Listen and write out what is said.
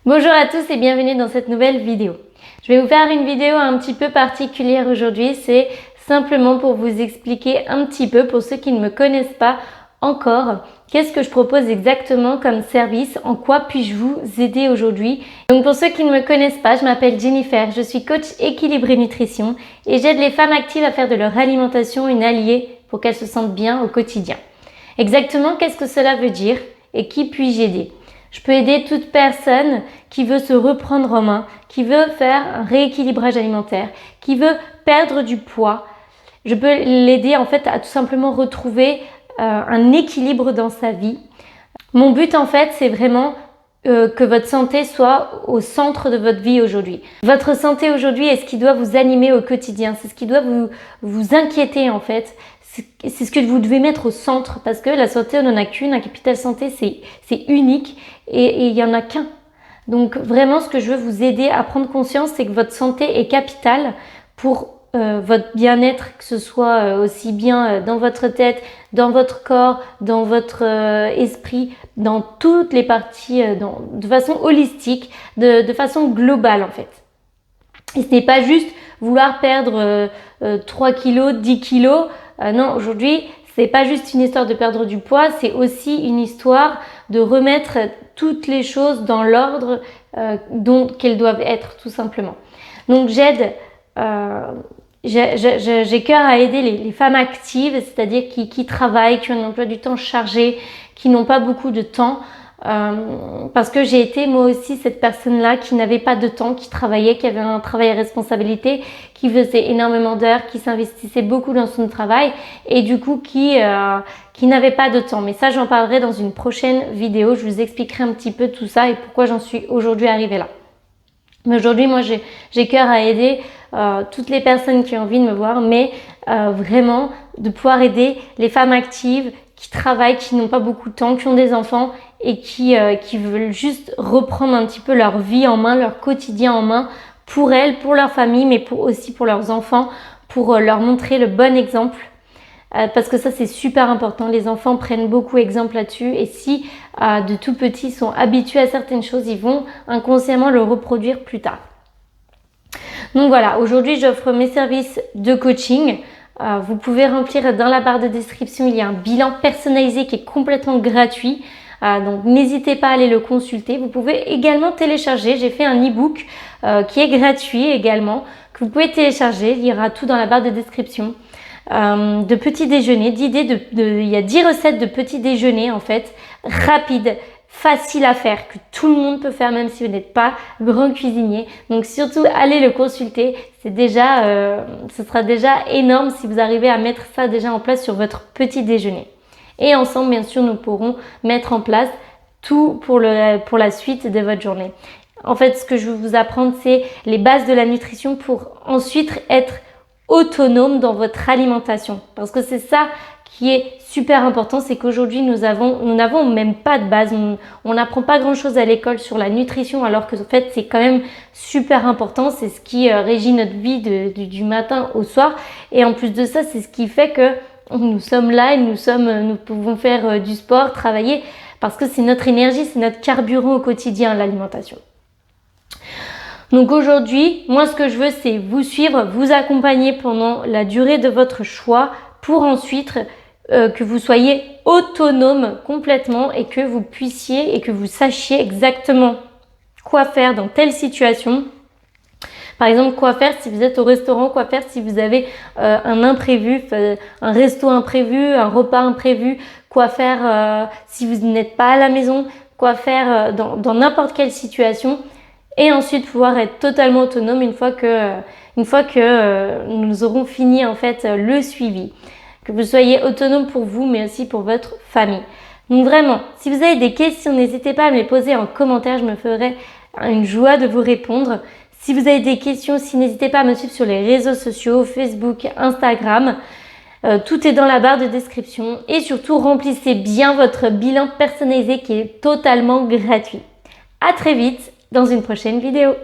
Bonjour à tous et bienvenue dans cette nouvelle vidéo. Je vais vous faire une vidéo un petit peu particulière aujourd'hui. C'est simplement pour vous expliquer un petit peu, pour ceux qui ne me connaissent pas encore, qu'est-ce que je propose exactement comme service, en quoi puis-je vous aider aujourd'hui. Donc pour ceux qui ne me connaissent pas, je m'appelle Jennifer, je suis coach équilibré nutrition et j'aide les femmes actives à faire de leur alimentation une alliée pour qu'elles se sentent bien au quotidien. Exactement, qu'est-ce que cela veut dire et qui puis-je aider? Je peux aider toute personne qui veut se reprendre en main, qui veut faire un rééquilibrage alimentaire, qui veut perdre du poids. Je peux l'aider en fait à tout simplement retrouver un équilibre dans sa vie. Mon but en fait, c'est vraiment que votre santé soit au centre de votre vie aujourd'hui. Votre santé aujourd'hui est ce qui doit vous animer au quotidien, c'est ce qui doit vous inquiéter en fait. C'est ce que vous devez mettre au centre parce que la santé, on n'en a qu'une, un capital santé, c'est unique et il n'y en a qu'un. Donc vraiment, ce que je veux vous aider à prendre conscience, c'est que votre santé est capitale pour votre bien-être, que ce soit aussi bien dans votre tête, dans votre corps, dans votre esprit, dans toutes les parties, de façon holistique, de façon globale en fait. Et ce n'est pas juste vouloir perdre 3 kilos, 10 kilos. Non, aujourd'hui, c'est pas juste une histoire de perdre du poids, c'est aussi une histoire de remettre toutes les choses dans l'ordre qu'elles doivent être, tout simplement. Donc j'aide, j'ai cœur à aider les femmes actives, c'est-à-dire qui travaillent, qui ont un emploi du temps chargé, qui n'ont pas beaucoup de temps. Parce que j'ai été moi aussi cette personne-là qui n'avait pas de temps, qui travaillait, qui avait un travail à responsabilité, qui faisait énormément d'heures, qui s'investissait beaucoup dans son travail et du coup qui n'avait pas de temps. Mais ça, j'en parlerai dans une prochaine vidéo. Je vous expliquerai un petit peu tout ça et pourquoi j'en suis aujourd'hui arrivée là. Mais aujourd'hui, moi, j'ai cœur à aider toutes les personnes qui ont envie de me voir, mais vraiment de pouvoir aider les femmes actives qui travaillent, qui n'ont pas beaucoup de temps, qui ont des enfants et qui veulent juste reprendre un petit peu leur vie en main, leur quotidien en main pour elles, pour leur famille, mais aussi pour leurs enfants, pour leur montrer le bon exemple. Parce que ça, c'est super important. Les enfants prennent beaucoup exemple là-dessus et si de tout petits sont habitués à certaines choses, ils vont inconsciemment le reproduire plus tard. Donc voilà, aujourd'hui, j'offre mes services de coaching. Vous pouvez remplir dans la barre de description, il y a un bilan personnalisé qui est complètement gratuit. Donc n'hésitez pas à aller le consulter. Vous pouvez également télécharger, j'ai fait un e-book qui est gratuit également, que vous pouvez télécharger, il y aura tout dans la barre de description. De petits déjeuners, il y a 10 recettes de petits déjeuners en fait, rapides, faciles à faire, que tout le monde peut faire même si vous n'êtes pas grand cuisinier. Donc surtout allez le consulter, ce sera déjà énorme si vous arrivez à mettre ça déjà en place sur votre petit déjeuner. Et ensemble, bien sûr, nous pourrons mettre en place tout pour la suite de votre journée. En fait, ce que je vais vous apprendre, c'est les bases de la nutrition pour ensuite être autonome dans votre alimentation. Parce que c'est ça qui est super important, c'est qu'aujourd'hui, nous n'avons même pas de base. On n'apprend pas grand-chose à l'école sur la nutrition, alors que en fait, c'est quand même super important. C'est ce qui régit notre vie du matin au soir. Et en plus de ça, c'est ce qui fait que nous sommes là et nous pouvons faire du sport, travailler, parce que c'est notre énergie, c'est notre carburant au quotidien, l'alimentation. Donc aujourd'hui, moi ce que je veux, c'est vous suivre, vous accompagner pendant la durée de votre choix pour ensuite que vous soyez autonome complètement et que vous puissiez et que vous sachiez exactement quoi faire dans telle situation. Par exemple, quoi faire si vous êtes au restaurant, quoi faire si vous avez un imprévu, un resto imprévu, un repas imprévu, quoi faire si vous n'êtes pas à la maison, quoi faire dans n'importe quelle situation et ensuite pouvoir être totalement autonome une fois que nous aurons fini en fait le suivi. Que vous soyez autonome pour vous mais aussi pour votre famille. Donc vraiment, si vous avez des questions, n'hésitez pas à me les poser en commentaire, je me ferai une joie de vous répondre. Si vous avez des questions aussi, n'hésitez pas à me suivre sur les réseaux sociaux, Facebook, Instagram. Tout est dans la barre de description. Et surtout, remplissez bien votre bilan personnalisé qui est totalement gratuit. À très vite dans une prochaine vidéo.